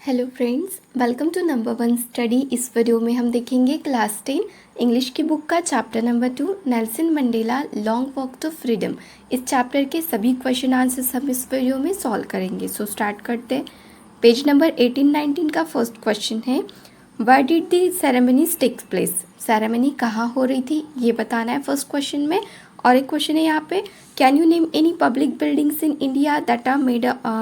Hello friends, welcome to number 1 study. इस video में हम देखेंगे क्लास 10 इंग्लिश की बुक का chapter number 2 Nelson Mandela long walk to freedom. इस चैप्टर के सभी क्वेश्चन आंसर्स हम इस वीडियो में सॉल्व करेंगे। सो स्टार्ट करते हैं। पेज नंबर 18-19 का फर्स्ट क्वेश्चन है, where did the ceremonies take place. Ceremony कहाँ हो रही थी ये बताना है फर्स्ट क्वेश्चन में। और एक क्वेश्चन है यहाँ पे, can you name any public buildings in India that are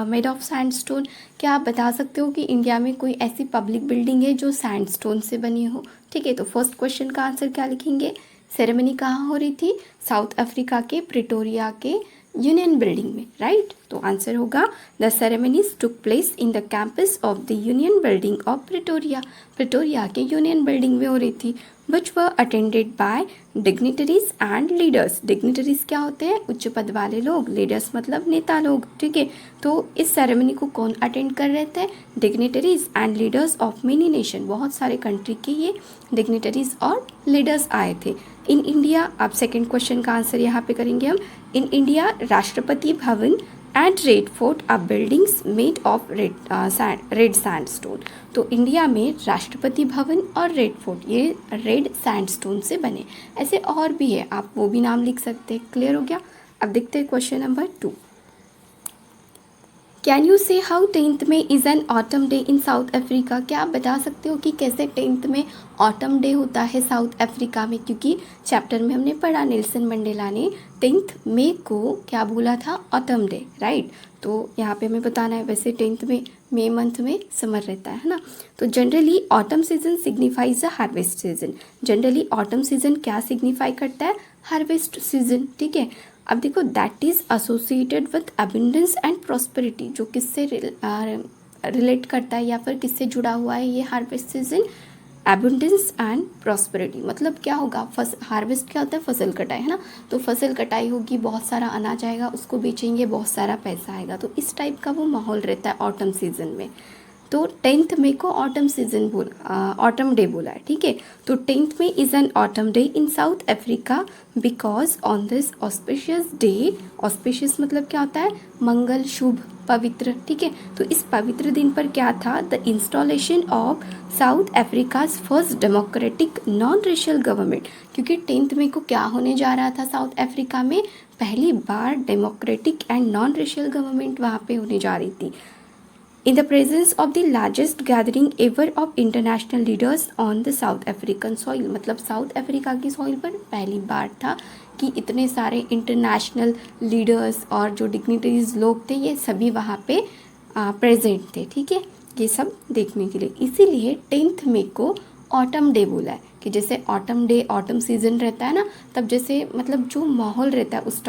made of sandstone. क्या आप बता सकते हो कि इंडिया में कोई ऐसी पब्लिक बिल्डिंग है जो सैंडस्टोन से बनी हो। ठीक है, तो फर्स्ट क्वेश्चन का आंसर क्या लिखेंगे। सेरेमनी कहाँ हो रही थी, साउथ अफ्रीका के प्रिटोरिया के यूनियन बिल्डिंग में, राइट। तो आंसर होगा the ceremonies took place in the campus of the union building of Pretoria. Pretoria के यूनियन बिल्डिंग में हो रही थी। which were attended by dignitaries and leaders। dignitaries क्या होते हैं, उच्च पद वाले लोग, leaders मतलब नेता लोग। ठीक है, तो इस सेरेमनी को कौन अटेंड कर रहे थे, dignitaries and leaders of many nation। बहुत सारे कंट्री के ये dignitaries और leaders आए थे। इन इंडिया, अब सेकेंड क्वेश्चन का आंसर यहाँ पे करेंगे हम। In India Rashtrapati Bhavan and Red Fort are buildings made of red sandstone. तो इंडिया में राष्ट्रपति भवन और रेड फोर्ट ये रेड सैंडस्टोन से बने। ऐसे और भी है, आप वो भी नाम लिख सकते हैं। क्लियर हो गया। अब देखते हैं क्वेश्चन नंबर 2। कैन यू से हाउ 10th में is an autumn day in South Africa. क्या आप बता सकते हो कि कैसे 10th में ऑटम डे होता है साउथ अफ्रीका में, क्योंकि चैप्टर में हमने पढ़ा नेल्सन मंडेला ने 10th मई को क्या बोला था, ऑटम डे, राइट। तो यहाँ पे हमें बताना है। वैसे 10th में मई मंथ में समर रहता है ना। तो generally autumn season signifies a harvest season. Generally autumn season क्या सिग्निफाई करता है, हार्वेस्ट सीजन। ठीक है, अब देखो that is associated with abundance and prosperity. जो किससे रिलेट करता है या फिर किससे जुड़ा हुआ है ये harvest season, abundance and prosperity. मतलब क्या होगा, हार्वेस्ट क्या होता है, फसल कटाई, है ना। तो फसल कटाई होगी, बहुत सारा अनाज आएगा, उसको बेचेंगे, बहुत सारा पैसा आएगा। तो इस टाइप का वो माहौल रहता है ऑटम सीजन में। तो 10th मई को ऑटम सीजन ऑटम डे बोला है। ठीक है, तो 10th May is an autumn day in South Africa because on this auspicious day, auspicious मतलब क्या होता है, मंगल, शुभ, पवित्र। ठीक है, तो इस पवित्र दिन पर क्या था, the installation of south Africa's first democratic non racial government. क्योंकि 10th मई को क्या होने जा रहा था साउथ अफ्रीका में, पहली बार democratic and non racial government वहाँ पे होने जा रही थी। In the presence of the largest gathering ever of international leaders on the South African soil। मतलब साउथ अफ्रीका की सॉइल पर पहली बार था कि इतने सारे इंटरनेशनल लीडर्स और जो डिग्निटरीज लोग थे ये सभी वहाँ पे प्रेजेंट थे। ठीक है, ये सब देखने के लिए, इसीलिए 10th मई को ऑटम डे बोला है। कि जैसे ऑटम डे, ऑटम सीजन रहता है ना, तब जैसे मतलब जो माहौल रहता है उस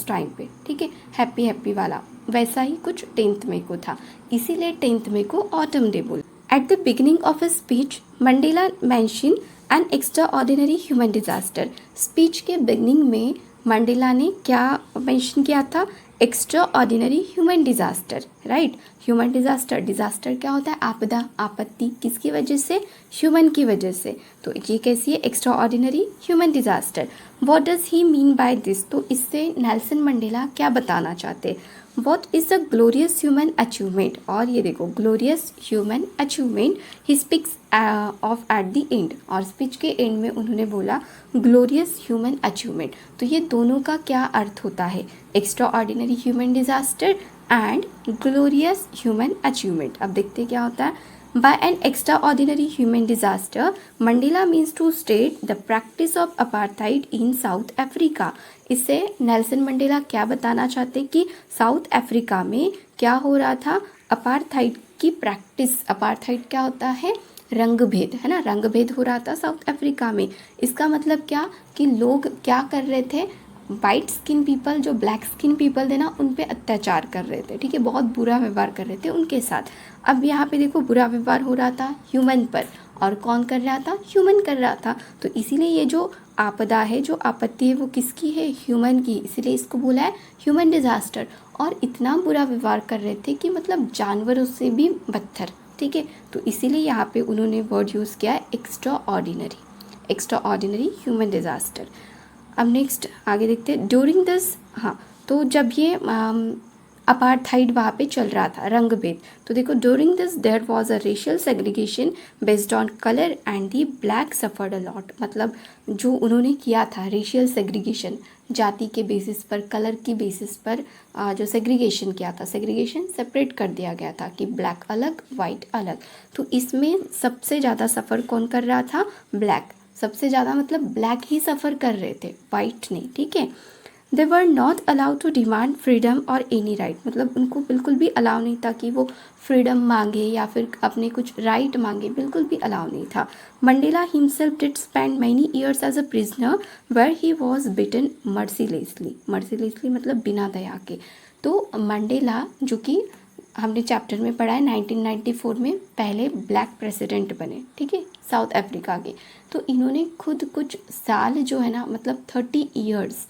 टाइम पे, ठीक है, हैप्पी हैप्पी वाला, वैसा ही कुछ 10th मई को था, इसीलिए 10th मई को ऑटम डे बोला। At the beginning of a speech Mandela mention an extra ordinary human disaster. Speech के बिगिनिंग में मंडेला ने क्या मेंशन किया था, extra ordinary human disaster, right. Human disaster, disaster क्या होता है, आपदा, आपत्ति, किसकी वजह से, ह्यूमन की वजह से। तो ये कैसी है, extra ordinary human disaster. What does he mean by this. तो इससे नेल्सन मंडेला क्या बताना चाहते, What is a glorious human achievement। और ये देखो glorious human achievement he speaks of at the end। और स्पीच के एंड में उन्होंने बोला glorious human achievement। तो ये दोनों का क्या अर्थ होता है, extraordinary human disaster and glorious human achievement। अब देखते क्या होता है। By an extraordinary human disaster, Mandela means to state the practice of apartheid in South Africa। इससे नेल्सन मंडेला क्या बताना चाहते कि साउथ अफ्रीका में क्या हो रहा था, अपार्थाइड की प्रैक्टिस। अपार्थाइड क्या होता है, रंग भेद, है ना, रंग भेद हो रहा था साउथ अफ्रीका में। इसका मतलब क्या कि लोग क्या कर रहे थे, वाइट स्किन पीपल, जो ब्लैक स्किन पीपल थे ना, उन पे अत्याचार कर रहे थे। ठीक है, बहुत बुरा व्यवहार कर रहे थे उनके साथ। अब यहाँ पे देखो बुरा व्यवहार हो रहा था ह्यूमन पर, और कौन कर रहा था, ह्यूमन कर रहा था। तो इसीलिए ये जो आपदा है, जो आपत्ति है, वो किसकी है, ह्यूमन की, इसीलिए इसको बोला है ह्यूमन डिजास्टर। और इतना बुरा व्यवहार कर रहे थे कि मतलब जानवरों से भी बदतर। ठीक है, तो इसीलिए यहाँ पे उन्होंने वर्ड यूज़ किया है एक्स्ट्रा ऑर्डिनरी ह्यूमन डिजास्टर। अब नेक्स्ट आगे देखते हैं। ड्यूरिंग दिस, हाँ, तो जब ये अपार्थाइड वहाँ पे चल रहा था, रंगभेद। तो देखो, during this there was a racial segregation based on colour and the black suffered a lot. मतलब जो उन्होंने किया था रेशियल सेग्रीगेशन, जाति के बेसिस पर, कलर की बेसिस पर जो सेग्रीगेशन किया था, सेग्रीगेशन सेपरेट कर दिया गया था कि ब्लैक अलग, वाइट अलग। तो इसमें सबसे ज़्यादा सफ़र कौन कर रहा था? ब्लैक। सबसे ज़्यादा मतलब ब्लैक ही सफ़र कर रहे थे, वाइट नहीं, ठीक है। They were not allowed to demand freedom और एनी राइट। मतलब उनको बिल्कुल भी अलाउ नहीं था कि वो फ्रीडम मांगे या फिर अपने कुछ राइट मांगे, बिल्कुल भी अलाउ नहीं था। Mandela himself did spend many years as a prisoner where he was beaten mercilessly. Mercilessly मतलब बिना दया के। तो मंडेला, जो कि हमने चैप्टर में पढ़ा है, 1994 में पहले ब्लैक प्रेसिडेंट बने, ठीक है, साउथ अफ्रीका के। तो इन्होंने खुद कुछ साल जो है ना, मतलब 30 years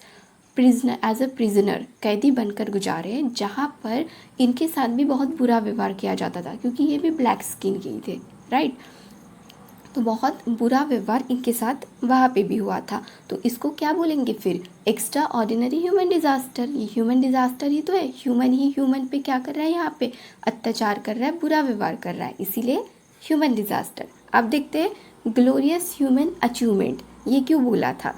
prisoner, as a prisoner, कैदी बनकर गुजारे हैं, जहाँ पर इनके साथ भी बहुत बुरा व्यवहार किया जाता था, क्योंकि ये भी ब्लैक स्किन के ही थे, राइट। तो बहुत बुरा व्यवहार इनके साथ वहाँ पे भी हुआ था। तो इसको क्या बोलेंगे फिर? Extra ordinary human disaster. ये ह्यूमन डिज़ास्टर ही तो है, ह्यूमन ही ह्यूमन पे क्या कर रहा है, यहाँ पे अत्याचार कर रहा है, बुरा व्यवहार कर रहा है, इसीलिए ह्यूमन डिज़ास्टर। अब देखते हैं ग्लोरियस ह्यूमन अचीवमेंट, ये क्यों बोला था,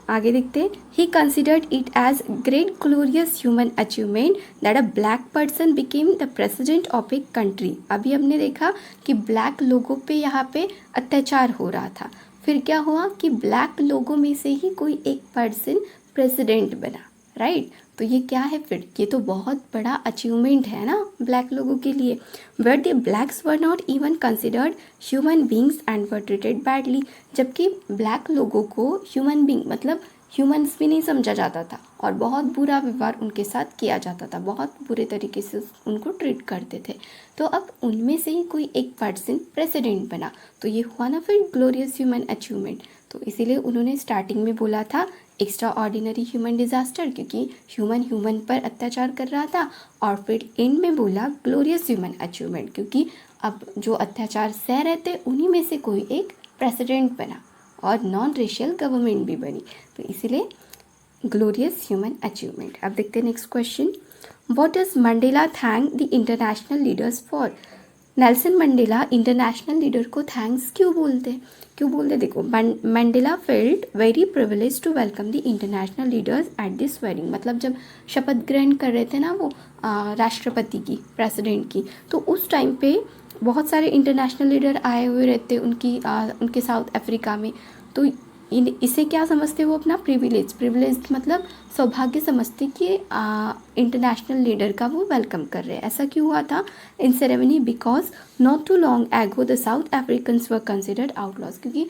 आगे देखते हैं। He considered it as great glorious human achievement that a black person became the president of a country. अभी हमने देखा कि ब्लैक लोगों पे यहाँ पे अत्याचार हो रहा था, फिर क्या हुआ कि ब्लैक लोगों में से ही कोई एक पर्सन प्रेसिडेंट बना, राइट। तो ये क्या है फिर? ये तो बहुत बड़ा अचीवमेंट है ना ब्लैक लोगों के लिए। Where the blacks were not even considered human beings and were treated badly. जबकि ब्लैक लोगों को ह्यूमन बींग मतलब ह्यूमंस भी नहीं समझा जाता था और बहुत बुरा व्यवहार उनके साथ किया जाता था, बहुत बुरे तरीके से उनको ट्रीट करते थे। तो अब उनमें से ही कोई एक पर्सन प्रेसिडेंट बना, तो ये हुआ ना फिर ग्लोरियस ह्यूमन अचीवमेंट। तो इसीलिए उन्होंने स्टार्टिंग में बोला था एक्स्ट्रा ऑर्डिनरी ह्यूमन डिज़ास्टर, क्योंकि ह्यूमन ह्यूमन पर अत्याचार कर रहा था, और फिर एंड में बोला ग्लोरियस ह्यूमन अचीवमेंट, क्योंकि अब जो अत्याचार सह रहे थे उन्हीं में से कोई एक प्रेसिडेंट बना और नॉन रेशियल गवर्नमेंट भी बनी, तो इसीलिए ग्लोरियस ह्यूमन अचीवमेंट। अब देखते हैं next question. What does Mandela thank the international leaders for? Nelson Mandela international leader को थैंक्स क्यों बोलते हैं? क्यों बोलते? देखो, Mandela felt very privilege to welcome the international leaders at this wedding. मतलब जब शपथ ग्रहण कर रहे थे ना वो राष्ट्रपति की, प्रेसिडेंट की, तो उस टाइम पे बहुत सारे इंटरनेशनल लीडर आए हुए रहते उनके साउथ अफ्रीका में। तो इसे क्या समझते वो अपना प्रिविलेज मतलब सौभाग्य समझते कि इंटरनेशनल लीडर का वो वेलकम कर रहे हैं। ऐसा क्यों हुआ था in ceremony? Because not too long ago the South Africans were considered outlaws. क्योंकि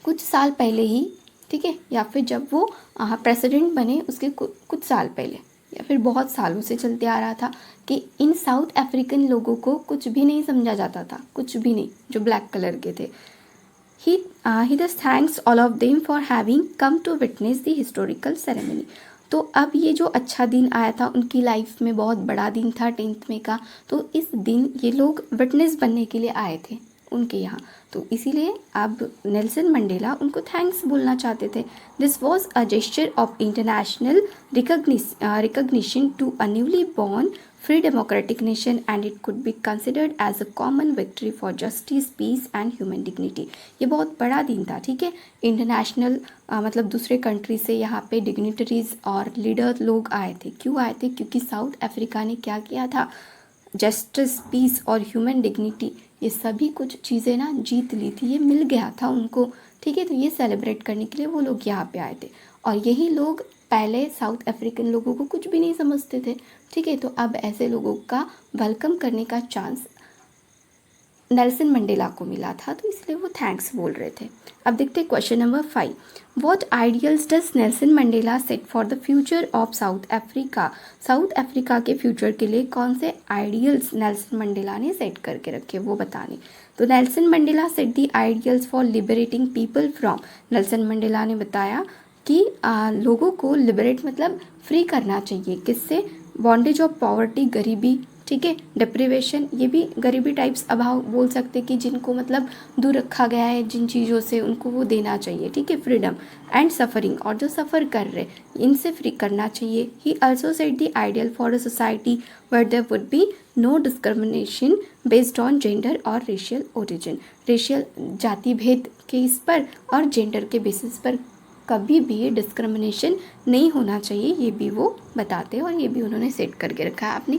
कुछ साल पहले ही, ठीक है, या फिर जब वो प्रेसिडेंट बने उसके कुछ साल पहले, या फिर बहुत सालों से चलते आ रहा था कि इन साउथ अफ्रीकन लोगों को कुछ भी नहीं समझा जाता था, कुछ भी नहीं, जो ब्लैक कलर के थे। He thus thanks all of them for having come to witness the historical ceremony. तो अब ये जो अच्छा दिन आया था उनकी लाइफ में, बहुत बड़ा दिन था 10th में का, तो इस दिन ये लोग विटनेस बनने के लिए आए थे उनके यहाँ, तो इसीलिए अब नेल्सन मंडेला उनको थैंक्स बोलना चाहते थे। This was a gesture of international recognition to a newly born free democratic nation and it could be considered as a common victory for justice, peace and human dignity. ये बहुत बड़ा दिन था, ठीक है। इंटरनेशनल मतलब दूसरे कंट्री से यहाँ पे डिग्निटरीज और लीडर लोग आए थे। क्यों आए थे? क्योंकि साउथ अफ्रीका ने क्या किया था, जस्टिस, पीस और ह्यूमन डिग्निटी, ये सभी कुछ चीज़ें ना जीत ली थी, ये मिल गया था उनको, ठीक है। तो ये सेलिब्रेट करने के लिए वो लोग यहाँ पे आए थे, और यही लोग पहले साउथ अफ्रीकन लोगों को कुछ भी नहीं समझते थे, ठीक है। तो अब ऐसे लोगों का वेलकम करने का चांस नेल्सन मंडेला को मिला था, तो इसलिए वो थैंक्स बोल रहे थे। अब देखते हैं question number 5। What ideals does Nelson Mandela set for the future of south Africa? South Africa के फ्यूचर के लिए कौन से आइडियल्स नेल्सन मंडेला ने सेट करके रखे वो बताने। तो Nelson Mandela set the ideals for liberating people from. Nelson Mandela ने बताया कि लोगों को लिबरेट मतलब फ्री करना चाहिए, किससे? बॉन्डेज ऑफ पॉवर्टी, गरीबी, ठीक है। डिप्रिवेशन, ये भी गरीबी टाइप्स, अभाव बोल सकते कि जिनको मतलब दूर रखा गया है जिन चीज़ों से, उनको वो देना चाहिए, ठीक है। फ्रीडम एंड सफरिंग, और जो सफ़र कर रहे इनसे फ्री करना चाहिए। He also set the ideal for a society where there would be no discrimination based on gender और रेशियल ओरिजिन। रेशियल, जाति भेद के इस पर और जेंडर के बेसिस पर कभी भी डिस्क्रिमिनेशन नहीं होना चाहिए, ये भी वो बताते हैं और ये भी उन्होंने सेट करके रखा है आपने।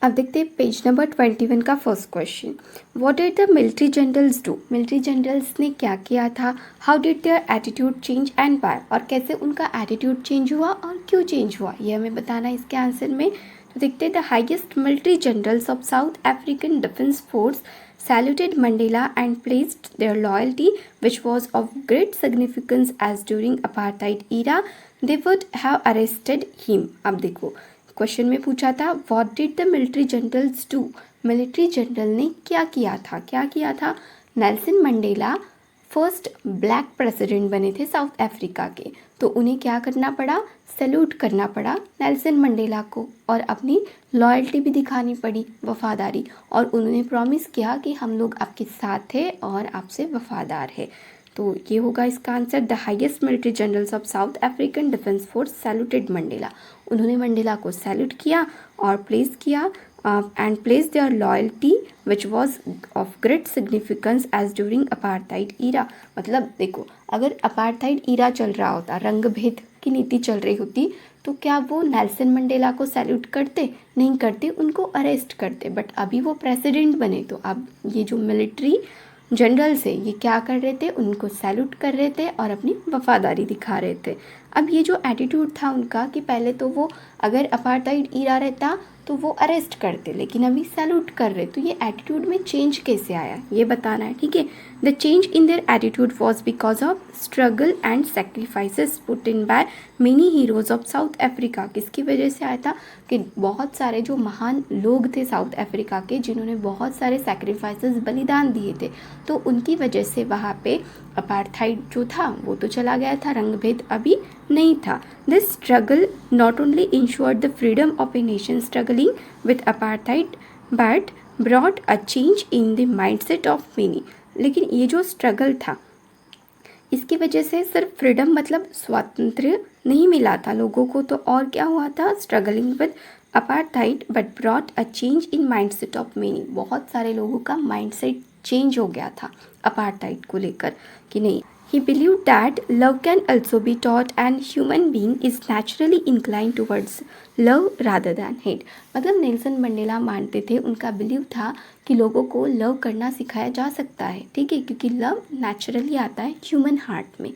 अब देखते हैं पेज नंबर 21 का first question. What did the military generals do? Military generals ने क्या किया था? How did their attitude change and why? और कैसे उनका एटीट्यूड चेंज हुआ और क्यों चेंज हुआ, ये हमें बताना है इसके आंसर में। तो देखते हैं, the highest military generals of South African defence force saluted Mandela and placed their loyalty, which was of great significance, as during apartheid era they would have arrested him. अब देखो क्वेश्चन में पूछा था what did the military generals do, military general ने क्या किया था। Nelson Mandela first black president बने थे साउथ अफ्रीका के, तो उन्हें क्या करना पड़ा, सैल्यूट करना पड़ा नेल्सन मंडेला को, और अपनी लॉयल्टी भी दिखानी पड़ी, वफादारी, और उन्होंने प्रॉमिस किया कि हम लोग आपके साथ हैं और आपसे वफादार है। तो ये होगा इसका आंसर। The highest military generals of South African defence force saluted Mandela, उन्होंने मंडेला को सैल्यूट किया और प्लेस किया and place their loyalty which was of great significance as during apartheid era. मतलब देखो, अगर अपार्थाइड ईरा चल रहा होता, रंग भेद की नीति चल रही होती, तो क्या वो नेल्सन मंडेला को सैल्यूट करते? नहीं करते, उनको अरेस्ट करते। बट अभी वो प्रेसिडेंट बने, तो अब ये जो मिलिट्री जनरल्स है ये क्या कर रहे थे, उनको सैल्यूट कर रहे थे और अपनी वफादारी दिखा रहे थे। अब ये जो एटीट्यूड था उनका कि पहले तो वो अगर अपार्थाइड ईरा रहता तो वो अरेस्ट करते, लेकिन अभी सैल्यूट कर रहे, तो ये एटीट्यूड में चेंज कैसे आया ये बताना है, ठीक है। The change in their attitude was because of struggle and sacrifices put in by many heroes of south Africa. किसकी वजह से आया था कि बहुत सारे जो महान लोग थे साउथ अफ्रीका के, जिन्होंने बहुत सारे सेक्रीफाइसेस, बलिदान दिए थे, तो उनकी वजह से वहाँ पे अपार्थाइड जो था वो तो चला गया था, रंगभेद अभी नहीं था। This struggle not only insured the freedom of a nation struggling with apartheid but brought a change in the mindset of many. लेकिन ये जो स्ट्रगल था इसकी वजह से सिर्फ फ्रीडम मतलब स्वातंत्र्य नहीं मिला था लोगों को, तो और क्या हुआ था, struggling with apartheid but brought a change in mindset of many. बहुत सारे लोगों का माइंडसेट चेंज हो गया था अपार्थाइड को लेकर कि नहीं। He believed that love can also be taught and human being is naturally inclined towards love rather than hate। मतलब नेल्सन मंडेला मानते थे, उनका बिलीव था कि लोगों को लव करना सिखाया जा सकता है, ठीक है, क्योंकि लव नेचुरली आता है ह्यूमन हार्ट में।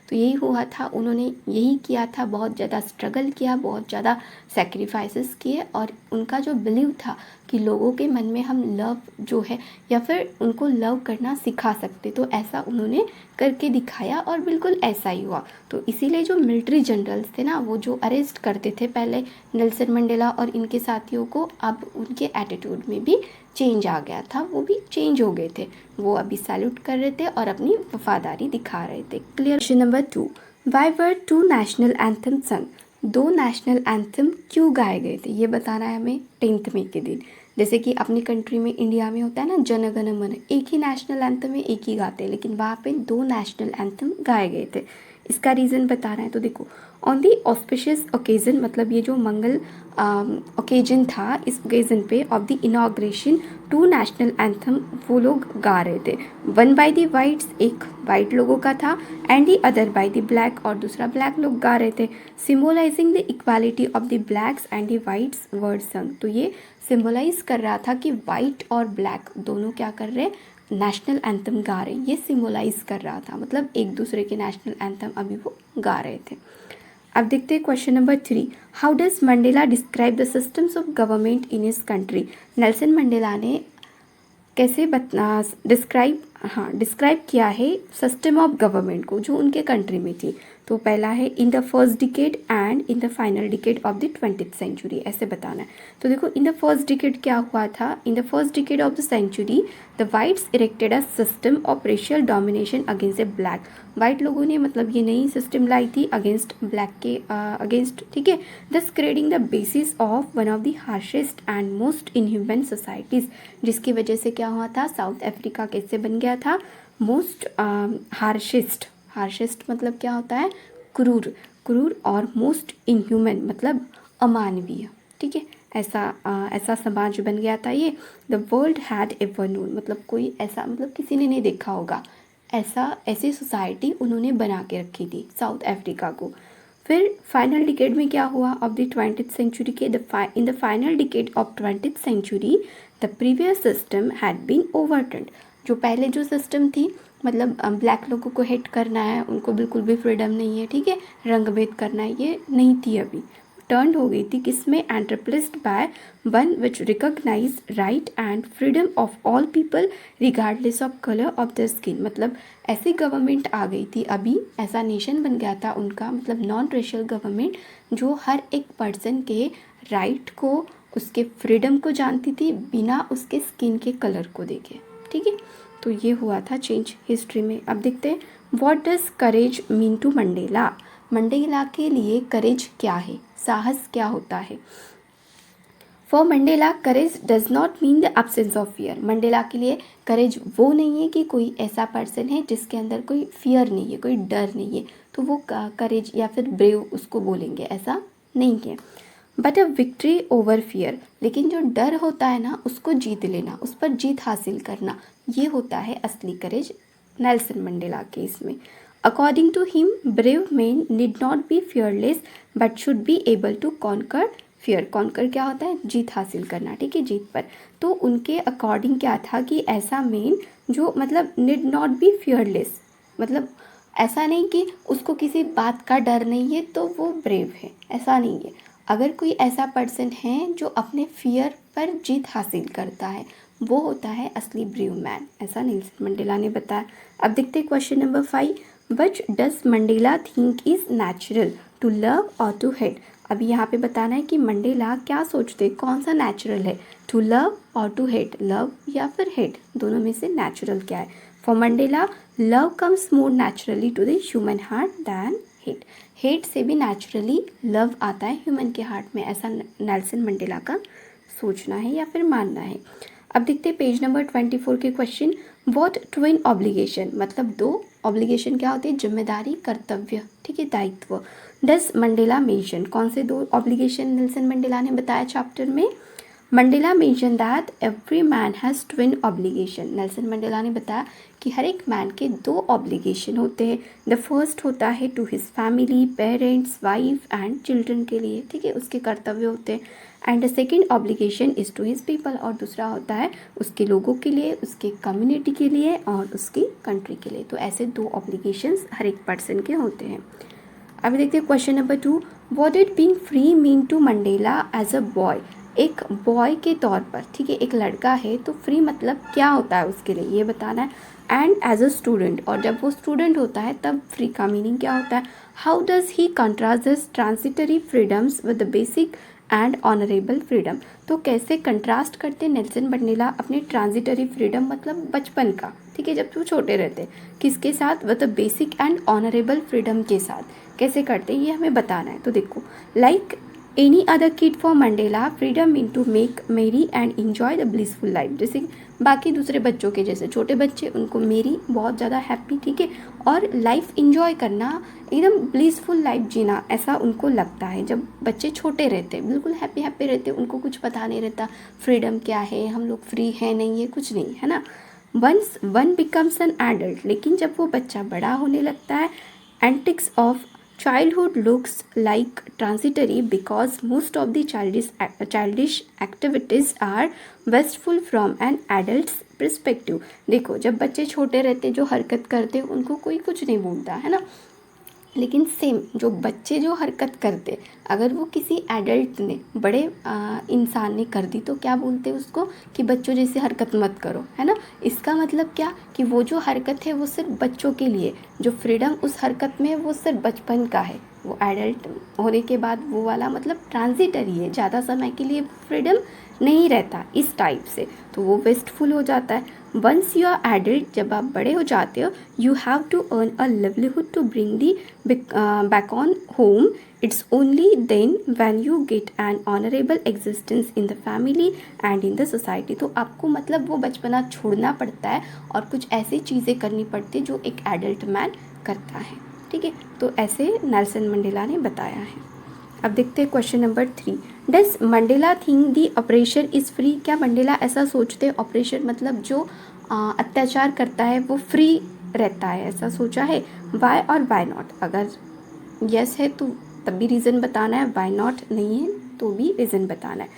तो यही हुआ था, उन्होंने यही किया था, बहुत ज़्यादा स्ट्रगल किया, बहुत ज़्यादा सेक्रीफाइसेस किए, और उनका जो बिलीव था कि लोगों के मन में हम लव जो है या फिर उनको लव करना सिखा सकते, तो ऐसा उन्होंने करके दिखाया और बिल्कुल ऐसा ही हुआ। तो इसीलिए जो मिलिट्री जनरल्स थे ना, वो जो अरेस्ट करते थे पहले नेल्सन मंडेला और इनके साथियों को, अब उनके एटीट्यूड में भी चेंज आ गया था, वो भी चेंज हो गए थे, वो अभी सैल्यूट कर रहे थे और अपनी वफादारी दिखा रहे थे। Clear. Question number 2, why were 2 national anthem संग? 2 नेशनल एंथम क्यों गाए गए थे ये बताना है हमें 10th मई के दिन। जैसे कि अपनी कंट्री में, इंडिया में होता है ना, जन गण मन, एक ही नेशनल एंथम है, एक ही गाते हैं, लेकिन वहाँ पे 2 नेशनल एंथम गाए गए थे। इसका रीज़न बता रहे हैं, तो देखो, ऑन दी ऑस्पिशियस ओकेजन, मतलब ये जो मंगल ओकेजन था, इस ओकेजन पे of the inauguration 2 national anthem वो लोग गा रहे थे। वन बाय द वाइट्स, एक वाइट लोगों का था, and the other by the black, और दूसरा ब्लैक लोग गा रहे थे। Symbolising the equality of the blacks and the whites were sung. तो ये सिम्बोलाइज कर रहा था कि वाइट और ब्लैक दोनों क्या कर रहे, नेशनल एंथम गा रहे, ये सिम्बोलाइज कर रहा था, मतलब एक दूसरे के नेशनल एंथम अभी वो गा रहे थे। अब देखते हैं question number 3, how does Mandela describe the systems of government in his country? Nelson Mandela ने कैसे डिस्क्राइब हाँ डिस्क्राइब किया है सिस्टम ऑफ गवर्नमेंट को जो उनके कंट्री में थी। तो पहला है in the first decade and in the final decade of the 20th century, ऐसे बताना है। तो देखो इन द फर्स्ट डिकेड क्या हुआ था, in the first decade of the century the whites erected a system of racial domination against a black. White लोगों ने मतलब ये नई सिस्टम लाई थी अगेंस्ट ब्लैक के अगेंस्ट, ठीक है। दस creating the basis of one of the harshest and most inhuman societies, जिसकी वजह से क्या हुआ था, साउथ अफ्रीका कैसे बन गया था, मोस्ट हार्शेस्ट, हार्शेस्ट मतलब क्या होता है, क्रूर, क्रूर, और मोस्ट इनह्यूमन मतलब अमानवीय, ठीक है। ऐसा समाज बन गया था ये। The world had ever known मतलब कोई ऐसा मतलब किसी ने नहीं देखा होगा ऐसी सोसाइटी उन्होंने बना के रखी थी साउथ अफ्रीका को। फिर फाइनल डिकेड में क्या हुआ ऑफ द 20th सेंचुरी के, in the final decade of 20th century the previous system had been overturned. जो पहले जो सिस्टम थी मतलब ब्लैक लोगों को हेट करना है, उनको बिल्कुल भी फ्रीडम नहीं है, ठीक है, रंगभेद करना है, ये नहीं थी अभी, टर्न हो गई थी किसमें, and replaced by one which recognise right and freedom of all people regardless of colour of the skin. मतलब ऐसी गवर्नमेंट आ गई थी अभी, ऐसा नेशन बन गया था उनका, मतलब नॉन रेशियल गवर्नमेंट जो हर एक पर्सन के राइट को, उसके फ्रीडम को जानती थी बिना उसके स्किन के कलर को देखे, ठीक है। तो ये हुआ था चेंज हिस्ट्री में। अब देखते हैं what does courage mean to Mandela. Mandela के लिए करेज क्या है, साहस क्या होता है। For Mandela courage does not mean the absence of fear. Mandela के लिए करेज वो नहीं है कि कोई ऐसा पर्सन है जिसके अंदर कोई फियर नहीं है, कोई डर नहीं है, तो वो करेज या फिर ब्रेव उसको बोलेंगे, ऐसा नहीं है। But a victory over fear, लेकिन जो डर होता है ना उसको जीत लेना, उस पर जीत हासिल करना, ये होता है असली करेज नेल्सन मंडेला के इसमें। According to him brave man need not be fearless but should be able to conquer fear. Conquer क्या होता है, जीत हासिल करना, ठीक है, जीत पर। तो उनके अकॉर्डिंग क्या था कि ऐसा मैन जो मतलब नीड नॉट बी फियरलेस, मतलब ऐसा नहीं कि उसको किसी बात का डर नहीं है तो वो ब्रेव है, ऐसा नहीं है। अगर कोई ऐसा पर्सन है जो अपने फियर पर जीत हासिल करता है वो होता है असली ब्रेव मैन, ऐसा नेल्सन मंडेला ने बताया। अब देखते हैं question number 5, which does Mandela think is natural to love और टू हेट। अभी यहाँ पे बताना है कि मंडेला क्या सोचते, कौन सा नेचुरल है, टू लव और टू हेट, लव या फिर हेट, दोनों में से नेचुरल क्या है। For Mandela love comes more naturally to the human heart than hate. Hate से भी नेचुरली लव आता है ह्यूमन के हार्ट में, ऐसा नेल्सन मंडेला का सोचना है या फिर मानना है। अब देखते हैं पेज नंबर 24 के क्वेश्चन, व्हाट ट्विन ऑब्लिगेशन, मतलब दो ऑब्लिगेशन क्या होते हैं, जिम्मेदारी, कर्तव्य, ठीक है, दायित्व। डज मंडेला मेंशन, कौन से दो ऑब्लिगेशन नेल्सन मंडेला ने बताया चैप्टर में। Mandela mention that every man has twin obligation. Nelson Mandela ने बताया कि हर एक मैन के दो ऑब्लिगेशन होते हैं। द फर्स्ट होता है to his family, parents, wife and children के लिए, ठीक है, उसके कर्तव्य होते हैं। And the second obligation is to his people, और दूसरा होता है उसके लोगों के लिए, उसके कम्युनिटी के लिए और उसकी कंट्री के लिए। तो ऐसे दो ऑब्लिगेशंस हर एक पर्सन के होते हैं। अभी देखते हैं question number 2, what did being free mean to Mandela as a boy. एक बॉय के तौर पर, ठीक है, एक लड़का है तो फ्री मतलब क्या होता है उसके लिए ये बताना है। एंड एज अ स्टूडेंट, और जब वो स्टूडेंट होता है तब फ्री का मीनिंग क्या होता है। How does he contrast this transitory freedoms with the basic and honourable freedom. तो कैसे कंट्रास्ट करते नेल्सन मंडेला अपने ट्रांजिटरी फ्रीडम मतलब बचपन का, ठीक है, जब वो छोटे रहते, किसके साथ, with the basic and honourable freedom के साथ कैसे करते ये हमें बताना है। तो देखो, like any other kid for Mandela freedom mean to make merry and enjoy the blissful life. जैसे बाकी दूसरे बच्चों के जैसे छोटे बच्चे, उनको मेरी बहुत ज़्यादा हैप्पी, ठीक है, और लाइफ इन्जॉय करना, एकदम ब्लिसफुल लाइफ जीना, ऐसा उनको लगता है। जब बच्चे छोटे रहते हैं बिल्कुल हैप्पी हैप्पी रहते हैं, उनको कुछ पता नहीं रहता फ्रीडम क्या है, हम लोग फ्री है नहीं है, कुछ नहीं है ना। Once one becomes an adult, लेकिन जब वो बच्चा बड़ा होने लगता है, antics of childhood looks like transitory because most of the childish activities are wasteful from an adult's perspective। देखो, जब बच्चे छोटे रहते जो हरकत करते उनको कोई कुछ नहीं बोलता है ना, लेकिन सेम जो बच्चे जो हरकत करते, अगर वो किसी एडल्ट ने, बड़े इंसान ने कर दी तो क्या बोलते उसको कि बच्चों जैसे हरकत मत करो, है ना। इसका मतलब क्या कि वो जो हरकत है वो सिर्फ बच्चों के लिए, जो फ्रीडम उस हरकत में वो सिर्फ बचपन का है। वो एडल्ट होने के बाद वो वाला मतलब ट्रांजिटरी है, ज़्यादा समय के लिए फ्रीडम नहीं रहता इस टाइप से, तो वो वेस्टफुल हो जाता है। वंस यू आर एडल्ट, जब आप बड़े हो जाते हो, you have to earn a livelihood to bring the back on home. It's only then when you get an honorable existence in the family and in the society. तो आपको मतलब वो बचपना छोड़ना पड़ता है और कुछ ऐसी चीज़ें करनी पड़ती है जो एक एडल्ट मैन करता है, ठीक है। तो ऐसे नेल्सन मंडेला ने बताया है। अब देखते हैं question number 3। Does Mandela think the operation is free? क्या मंडेला ऐसा सोचते हैं ऑपरेशन मतलब जो अत्याचार करता है वो फ्री रहता है, ऐसा सोचा है? वाई और वाई नॉट? अगर यस है तो तब भी रीज़न बताना है, वाई नॉट नहीं है तो भी रीज़न बताना है।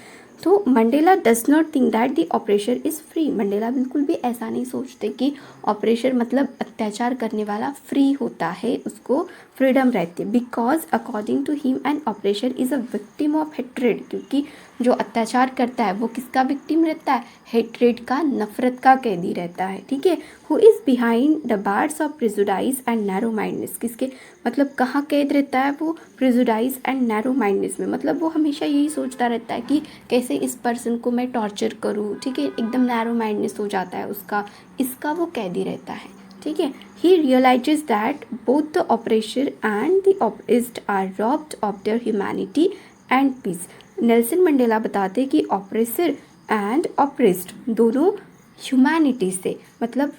तो Mandela does not think that the operation is free. Mandela बिल्कुल भी ऐसा नहीं सोचते कि ऑपरेशन मतलब अत्याचार करने वाला फ्री होता है, उसको फ्रीडम रहती है। Because according to him an operation is a victim of hatred, क्योंकि जो अत्याचार करता है वो किसका विक्टिम रहता है? हेट्रेड का, नफरत का कैदी रहता है, ठीक है। Who is behind the bars of prejudice and narrow mindness? किसके मतलब कहाँ कैद रहता है वो? प्रिजुडाइज एंड नैरो माइंडनेस में। मतलब वो हमेशा यही सोचता रहता है कि कैसे इस पर्सन को मैं टॉर्चर करूँ, ठीक है। एकदम नैरो माइंडनेस हो जाता है उसका, इसका वो कैदी रहता है, ठीक है। He realises that both the oppression and the oppressed are robbed of their humanity and peace. Nelson Mandela बताते कि ऑपरेसर एंड ऑपरेस्ड दोनों ह्यूमैनिटी से मतलब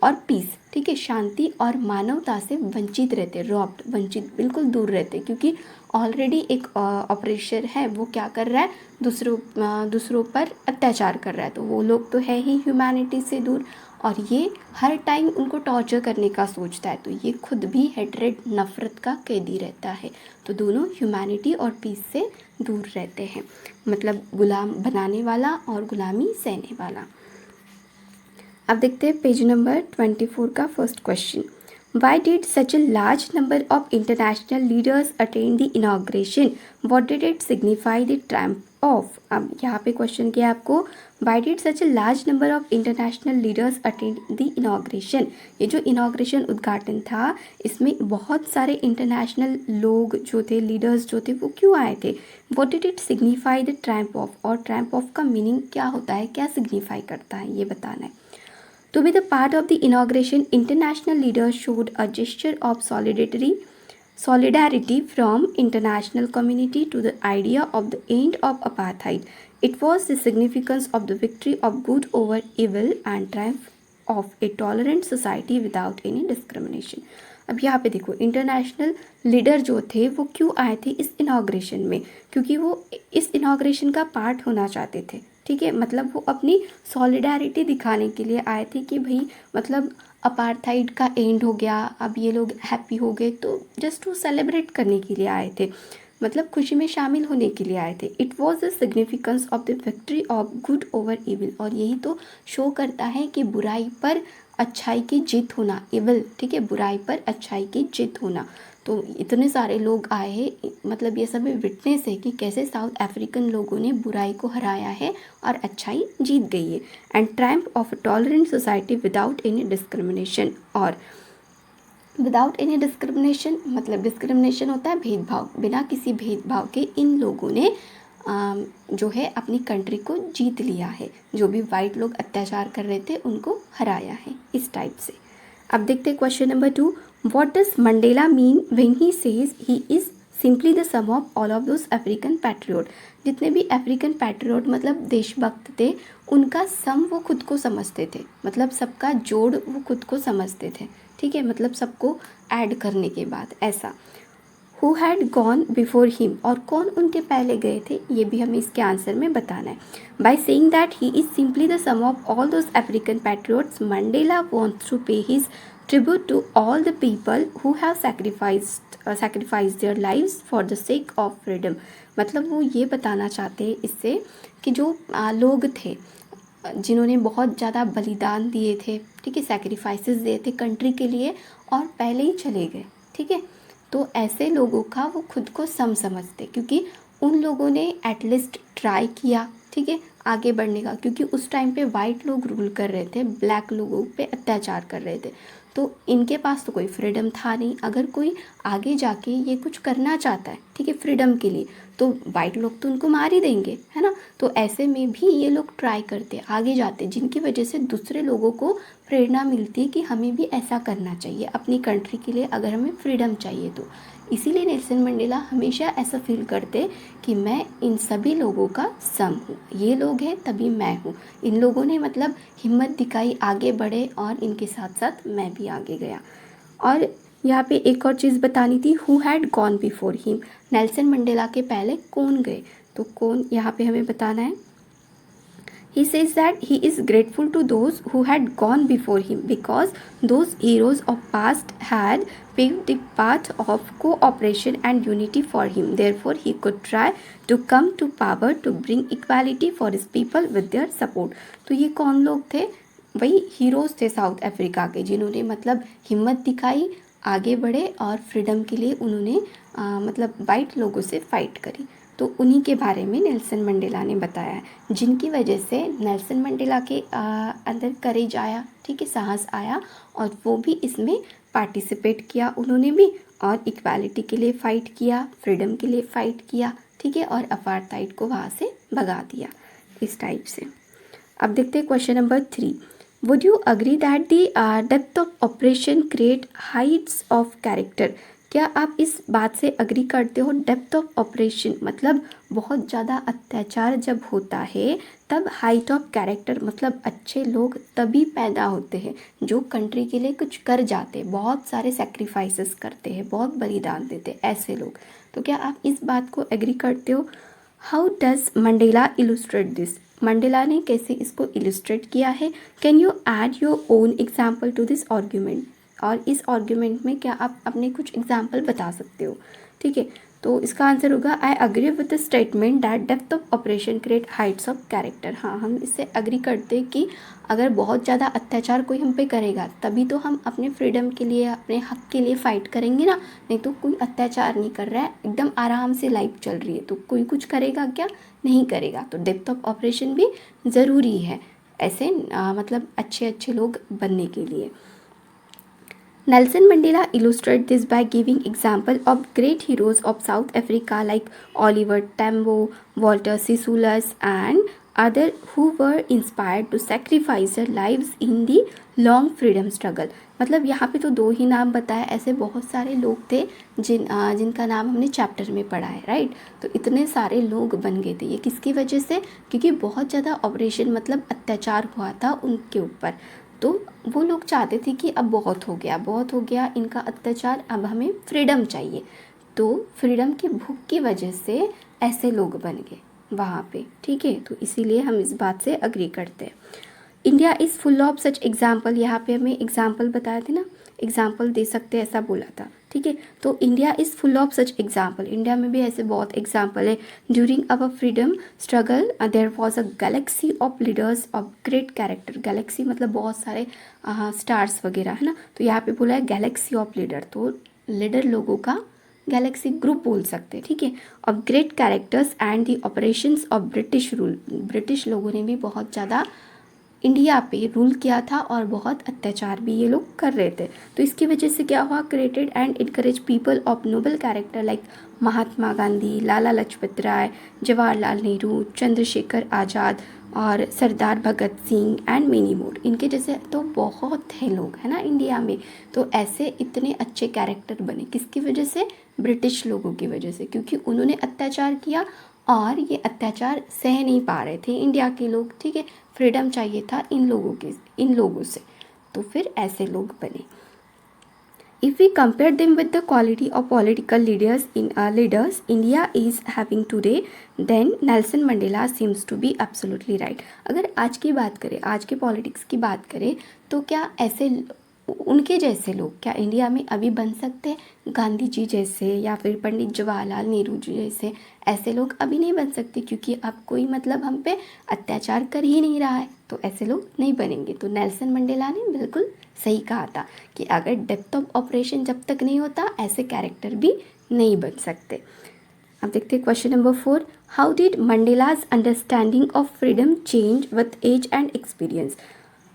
और पीस, ठीक है, शांति और मानवता से वंचित रहते, रॉब्ड, वंचित, बिल्कुल दूर रहते, क्योंकि ऑलरेडी एक ऑपरेशन है, वो क्या कर रहा है? दूसरों पर अत्याचार कर रहा है, तो वो लोग तो है ही ह्यूमैनिटी से दूर, और ये हर टाइम उनको टॉर्चर करने का सोचता है, तो ये खुद भी हेट्रेड, नफरत का कैदी रहता है। तो दोनों ह्यूमैनिटी और पीस से दूर रहते हैं, मतलब गुलाम बनाने वाला और गुलामी सहने वाला। अब देखते हैं पेज नंबर 24 का first question. Why did such a large number of international leaders attend the inauguration? What did it signify the triumph of? अब यहाँ पे क्वेश्चन किया आपको, Why did such a large number of international leaders attend the inauguration? ये जो inauguration उद्घाटन था, इसमें बहुत सारे इंटरनेशनल लोग जो थे, लीडर्स जो थे, वो क्यों आए थे? What did it signify the triumph of? और triumph of का मीनिंग क्या होता है, क्या सिग्निफाई करता है, ये बताना है। To be the part of the inauguration, international leaders showed a gesture of solidarity from international community to the idea of the end of apartheid. It was the significance of the victory of good over evil and triumph of a tolerant society without any discrimination. अब यहाँ पे देखो, international leader जो थे वो क्यों आए थे इस इनाग्रेशन में? क्योंकि वो इस इनाग्रेशन का पार्ट होना चाहते थे, ठीक है। मतलब वो अपनी सॉलिडारिटी दिखाने के लिए आए थे कि भाई मतलब अपार्थाइड का एंड हो गया, अब ये लोग हैप्पी हो गए, तो जस्ट वो सेलिब्रेट करने के लिए आए थे, मतलब खुशी में शामिल होने के लिए आए थे। It was the significance of the victory of good over evil, और यही तो शो करता है कि बुराई पर अच्छाई की जीत होना, इविल, ठीक है, बुराई पर अच्छाई की जीत होना। तो इतने सारे लोग आए हैं, मतलब ये सब विटनेस है कि कैसे साउथ अफ्रीकन लोगों ने बुराई को हराया है और अच्छाई जीत गई है। And Triumph of tolerant society without any discrimination, और विदाउट एनी डिस्क्रिमिनेशन मतलब डिस्क्रिमिनेशन होता है भेदभाव, बिना किसी भेदभाव के इन लोगों ने जो है अपनी कंट्री को जीत लिया है, जो भी वाइट लोग अत्याचार कर रहे थे उनको हराया है, इस टाइप से। अब देखते हैं question number 2। What does Mandela mean when he says he is simply the sum of all of those African patriot? जितने भी अफ्रीकन पैट्रियोट मतलब देशभक्त थे, उनका सम वो खुद को समझते थे, मतलब सबका जोड़ वो खुद को समझते थे, ठीक है, मतलब सबको ऐड करने के बाद ऐसा। Who had gone before him, और कौन उनके पहले गए थे, ये भी हमें इसके आंसर में बताना है। By saying that he is simply the sum of all those African patriots, Mandela wants to pay his tribute to all the people who have sacrificed their lives for the sake of freedom। मतलब वो ये बताना चाहते हैं इससे कि जो लोग थे जिन्होंने बहुत ज़्यादा बलिदान दिए थे, ठीक है, सैक्रिफाइसेस दिए थे कंट्री के लिए और पहले ही चले गए, ठीक है, तो ऐसे लोगों का वो खुद को सम समझते, क्योंकि उन लोगों ने एटलीस्ट ट्राई किया, ठीक है, आगे बढ़ने का, क्योंकि उस टाइम पे वाइट लोग रूल कर रहे थे, ब्लैक लोगों पे अत्याचार कर रहे थे, तो इनके पास तो कोई फ्रीडम था नहीं। अगर कोई आगे जाके ये कुछ करना चाहता है, ठीक है, फ्रीडम के लिए, तो वाइट लोग तो उनको मार ही देंगे, है ना। तो ऐसे में भी ये लोग ट्राई करते, आगे जाते, जिनकी वजह से दूसरे लोगों को प्रेरणा मिलती है कि हमें भी ऐसा करना चाहिए अपनी कंट्री के लिए, अगर हमें फ्रीडम चाहिए तो। इसीलिए नेल्सन मंडेला हमेशा ऐसा फील करते कि मैं इन सभी लोगों का सम हूँ, ये लोग हैं तभी मैं हूँ। इन लोगों ने मतलब हिम्मत दिखाई, आगे बढ़े, और इनके साथ साथ मैं भी आगे गया। और यहाँ पे एक और चीज़ बतानी थी, who had gone before him, Nelson Mandela के पहले कौन गए, तो कौन यहाँ पे हमें बताना है। He says that he is grateful to those who had gone before him because those heroes of past had paved the path of cooperation and unity for him. Therefore, he could try to come to power to bring equality for his people with their support. तो ये कौन लोग थे, वही heroes थे south Africa के, जिन्होंने मतलब हिम्मत दिखाई, आगे बढ़े, और फ्रीडम के लिए उन्होंने मतलब वाइट लोगों से फाइट करी। तो उन्हीं के बारे में नेल्सन मंडेला ने बताया है, जिनकी वजह से नेल्सन मंडेला के अंदर करेज आया, ठीक है, साहस आया, और वो भी इसमें पार्टिसिपेट किया उन्होंने भी, और इक्वालिटी के लिए फ़ाइट किया, फ्रीडम के लिए फ़ाइट किया, ठीक है, और अपार्थाइड को वहाँ से भगा दिया, इस टाइप से। अब देखते हैं question number 3। Would you agree that the depth of operation create Heights of character, क्या आप इस बात से अग्री करते हो, डेप्थ ऑफ ऑपरेशन मतलब बहुत ज़्यादा अत्याचार जब होता है तब हाइट ऑफ कैरेक्टर मतलब अच्छे लोग तभी पैदा होते हैं जो कंट्री के लिए कुछ कर जाते हैं, बहुत सारे सेक्रीफाइसेस करते हैं, बहुत बलिदान देते हैं, ऐसे लोग। तो क्या आप इस बात को एग्री करते हो। How does Mandela illustrate this, Mandela ने कैसे इसको इलुस्ट्रेट किया है। Can you add your own example to this argument, और इस आर्ग्यूमेंट में क्या आप अपने कुछ एग्जाम्पल बता सकते हो, ठीक है। तो इसका आंसर होगा I agree with the statement that depth of operation create Heights of character. हाँ, हम इससे अग्री करते हैं कि अगर बहुत ज़्यादा अत्याचार कोई हम पे करेगा तभी तो हम अपने फ्रीडम के लिए, अपने हक के लिए फ़ाइट करेंगे ना, नहीं तो कोई अत्याचार नहीं कर रहा है, एकदम आराम से लाइफ चल रही है, तो कोई कुछ करेगा क्या, नहीं करेगा। तो डेप्थ ऑफ ऑपरेशन भी ज़रूरी है ऐसे मतलब अच्छे अच्छे लोग बनने के लिए। Nelson Mandela illustrated this by giving example of great heroes of South Africa like Oliver Tambo, Walter Sisulu and other who were inspired to sacrifice their lives in the long freedom struggle। मतलब यहाँ पे तो दो ही नाम बताए, ऐसे बहुत सारे लोग थे जिनका नाम हमने चैप्टर में पढ़ा है, राइट। तो इतने सारे लोग बन गए थे, ये किसकी वजह से, क्योंकि बहुत ज़्यादा ऑपरेशन मतलब अत्याचार हुआ था उनके ऊपर। तो वो लोग चाहते थे कि अब बहुत हो गया, बहुत हो गया इनका अत्याचार, अब हमें फ्रीडम चाहिए। तो फ्रीडम की भूख की वजह से ऐसे लोग बन गए वहाँ पे, ठीक है। तो इसीलिए हम इस बात से अग्री करते हैं। India is full of such example, यहाँ पे हमें एग्जाम्पल बताए थे ना, एग्जाम्पल दे सकते ऐसा बोला था, ठीक है। तो India is full of such example, India में भी ऐसे बहुत एग्जाम्पल है। During our freedom struggle there was a galaxy of leaders of great character, galaxy मतलब बहुत सारे स्टार्स वगैरह, है ना। तो यहाँ पे बोला है गैलेक्सी ऑफ लीडर, तो लीडर लोगों का गैलेक्सी ग्रुप बोल सकते हैं, ठीक है। Of great characters and the operations of British rule, British लोगों ने भी बहुत ज़्यादा इंडिया पे रूल किया था और बहुत अत्याचार भी ये लोग कर रहे थे। तो इसकी वजह से क्या हुआ, created and encourage people of noble character like Mahatma Gandhi, Lala Lajpat Rai, Jawaharlal Nehru, Chandrashekhar Azad और Sardar Bhagat Singh and many more. इनके जैसे तो बहुत हैं लोग, है ना, इंडिया में। तो ऐसे इतने अच्छे कैरेक्टर बने किसकी वजह से, ब्रिटिश लोगों की वजह से, क्योंकि उन्होंने अत्याचार किया और ये अत्याचार सह नहीं पा रहे थे इंडिया के लोग, ठीक है। फ्रीडम चाहिए था इन लोगों से, तो फिर ऐसे लोग बने। If we compare them with the quality of political leaders India is having today, then Nelson Mandela seems to be absolutely right। अगर आज की बात करें, आज के पॉलिटिक्स की बात करें, तो क्या ऐसे उनके जैसे लोग क्या इंडिया में अभी बन सकते हैं, गांधी जी जैसे या फिर पंडित जवाहरलाल नेहरू जी जैसे, ऐसे लोग अभी नहीं बन सकते, क्योंकि अब कोई मतलब हम पे अत्याचार कर ही नहीं रहा है, तो ऐसे लोग नहीं बनेंगे। तो नेल्सन मंडेला ने बिल्कुल सही कहा था कि अगर डेप्थ ऑफ ऑपरेशन जब तक नहीं होता ऐसे कैरेक्टर भी नहीं बन सकते। अब देखते हैं question number 4, how did Mandela's understanding of freedom change with age and experience.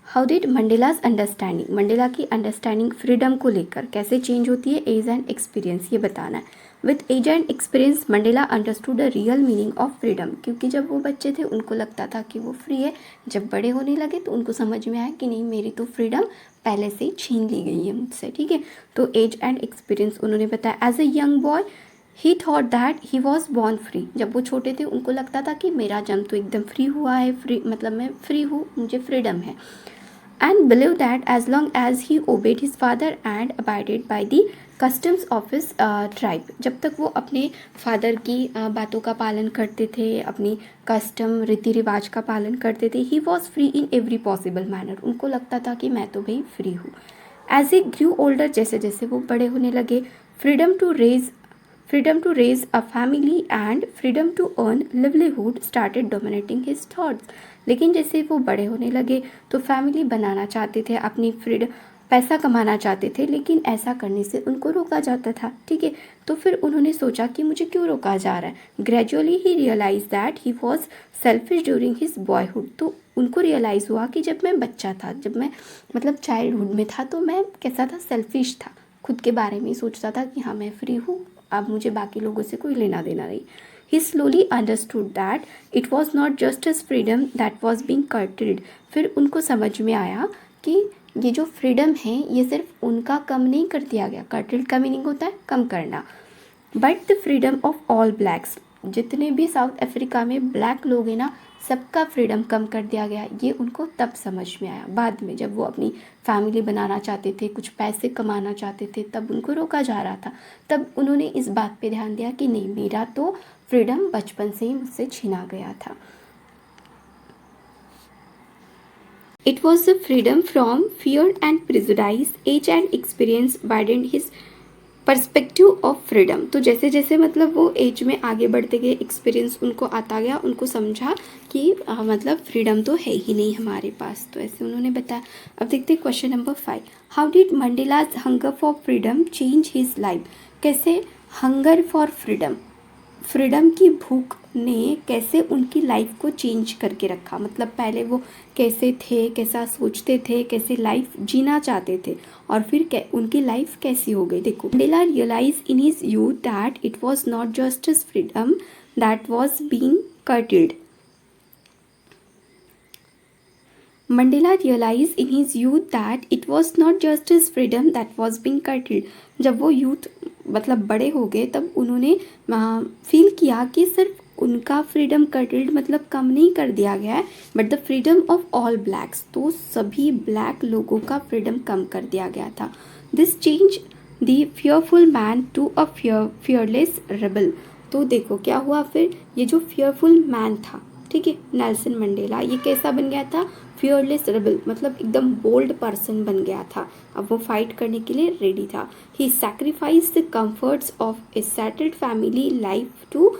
How did Mandela's understanding, Mandela की अंडरस्टैंडिंग फ्रीडम को लेकर कैसे चेंज होती है, एज एंड एक्सपीरियंस ये बताना है। With age and experience Mandela understood the real meaning of freedom, क्योंकि जब वो बच्चे थे उनको लगता था कि वो फ्री है, जब बड़े होने लगे तो उनको समझ में आया कि नहीं, मेरी तो फ्रीडम पहले से ही छीन ली गई है मुझसे, ठीक है। तो एज एंड एक्सपीरियंस उन्होंने बताया। As a young boy he thought that he was born free, जब वो छोटे थे उनको लगता था कि मेरा जन्म तो एकदम फ्री हुआ है, फ्री मतलब मैं फ्री हूँ, मुझे फ्रीडम है। And believed that as long as he obeyed his father and abided by the customs of his tribe, जब तक वो अपने फादर की बातों का पालन करते थे, अपनी कस्टम रीति रिवाज का पालन करते थे, he was free in every possible manner, उनको लगता था कि मैं तो भाई फ्री हूँ। As he grew older, जैसे जैसे वो बड़े होने लगे, freedom to raise a family and freedom to earn livelihood started dominating his thoughts, लेकिन जैसे वो बड़े होने लगे तो फैमिली बनाना चाहते थे, अपनी फ्रीडम पैसा कमाना चाहते थे, लेकिन ऐसा करने से उनको रोका जाता था, ठीक है। तो फिर उन्होंने सोचा कि मुझे क्यों रोका जा रहा है। Gradually he realise that he was selfish during his boyhood, तो उनको रियलाइज़ हुआ कि जब मैं बच्चा था, जब मैं मतलब चाइल्डहुड में था, तो मैं कैसा था, सेल्फिश था, खुद के बारे में ही सोचता था कि हाँ मैं फ्री हूँ, अब मुझे बाकी लोगों से कोई लेना देना नहीं। He slowly understood that it was not just his freedom that was being curtailed. फिर उनको समझ में आया कि ये जो फ्रीडम है ये सिर्फ उनका कम नहीं कर दिया गया, कर्टेल्ड का मीनिंग होता है कम करना, but the freedom of all blacks, जितने भी साउथ अफ्रीका में ब्लैक लोग हैं ना, सबका फ्रीडम कम कर दिया गया। ये उनको तब समझ में आया, बाद में जब वो अपनी फैमिली बनाना चाहते थे, कुछ पैसे कमाना चाहते थे, तब उनको रोका जा रहा था। तब उन्होंने इस बात पे ध्यान दिया कि नहीं, मेरा तो फ्रीडम बचपन से ही मुझसे छीना गया था। It was the freedom from fear and prejudice, age and experience widened his perspective of freedom. तो जैसे जैसे मतलब वो एज में आगे बढ़ते गए, एक्सपीरियंस उनको आता गया, उनको समझा कि मतलब फ्रीडम तो है ही नहीं हमारे पास, तो ऐसे उन्होंने बताया। अब देखते हैं question number 5, how did Mandela's hunger for freedom change his life. कैसे हंगर फॉर फ्रीडम, फ्रीडम की भूख ने कैसे उनकी लाइफ को चेंज करके रखा, मतलब पहले वो कैसे थे, कैसा सोचते थे, कैसे लाइफ जीना चाहते थे, और फिर उनकी लाइफ कैसी हो गई। देखो, Mandela realise in his youth that it was not just his freedom that was being curtailed. Mandela realise in his youth that it was not just his freedom that was being curtailed. जब वो youth मतलब बड़े हो गए, तब उन्होंने feel किया कि सिर्फ उनका फ्रीडम कर्टेल्ड मतलब कम नहीं कर दिया गया है, but the freedom of all blacks, तो सभी ब्लैक लोगों का फ्रीडम कम कर दिया गया था। This change the fearful man to a fearless rebel. तो देखो क्या हुआ फिर, ये जो फियरफुल मैन था, ठीक है, नेल्सन मंडेला, ये कैसा बन गया था, फियरलेस रेबल, मतलब एकदम बोल्ड पर्सन बन गया था। अब वो फाइट करने के लिए रेडी था। He sacrifice the comforts of a settled family life to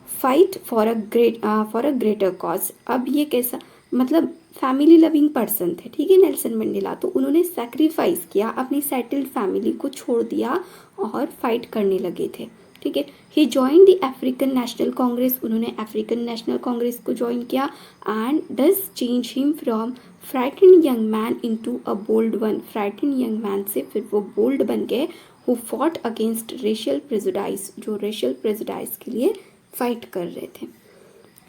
fight for a greater cause. अब ये कैसा, मतलब फैमिली लविंग पर्सन थे, ठीक है, नेल्सन मंडेला, तो उन्होंने सैक्रिफाइस किया, अपनी सेटल्ड फैमिली को छोड़ दिया और फाइट करने लगे थे, ठीक है। He join the African National Congress, उन्होंने अफ्रीकन नेशनल कांग्रेस को ज्वाइन किया, and thus change him from frightened young man into a bold one. Frightened young man से फिर वो बोल्ड बन गए, who fought against racial prejudice, जो racial prejudice के लिए फाइट कर रहे थे।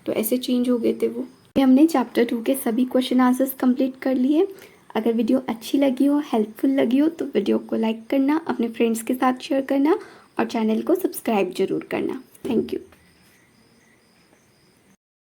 तो ऐसे चेंज हो गए थे वो। हमने चैप्टर 2 के सभी क्वेश्चन आंसर्स कंप्लीट कर लिए। अगर वीडियो अच्छी लगी हो, हेल्पफुल लगी हो, तो वीडियो को लाइक करना, अपने फ्रेंड्स के साथ शेयर करना और चैनल को सब्सक्राइब जरूर करना। Thank you.